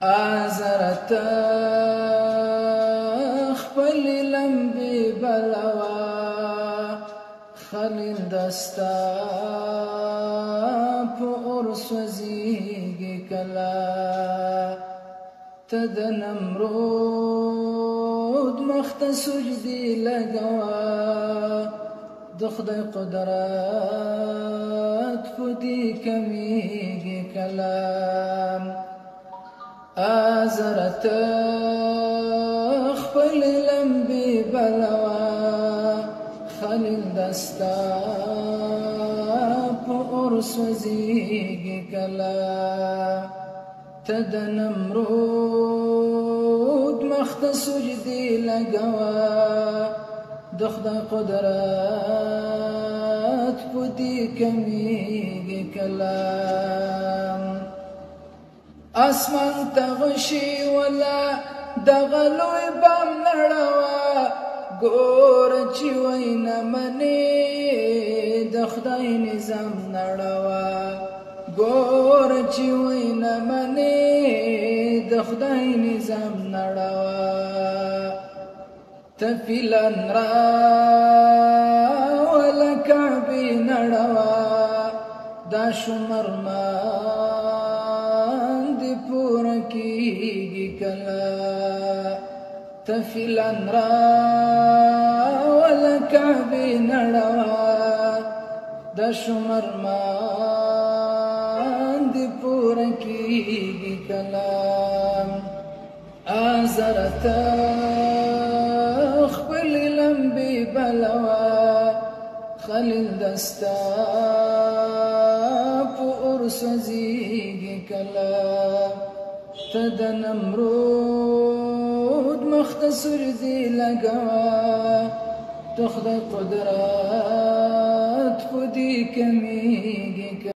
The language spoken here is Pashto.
آزرت خپل لمبي بلوا خلیل دستا په اور سوځيږي کلا ته د نمرود مخته سجدي لګوا د خدای قدرت په دې کمیږي کلام آزرت خپل لمبي بلوا خلیل دستا په اور سوځيږي کلا ته د نمرود مخته سجدي لګوا د خدای قدرت په دې کمیږي کلام اسمان تغشي ولا دغه لوی بام نړوا ګور چې وینا منی د خدای نظام نړوا ګور چې وینا منی د خدای نظام نړوا تفلن را ولکعبی نړوا دا شمر مان دی پورا کیږي کلا تفلن را ولکعبی نړوا دا شمر مان دی پورا کیږي کلا آزرت خپل لمبي بلوا خلیل دستا په اور سوځيږي کلا ته د نمرود مخته سجدي لګوا د خدای قدرت په دې کمي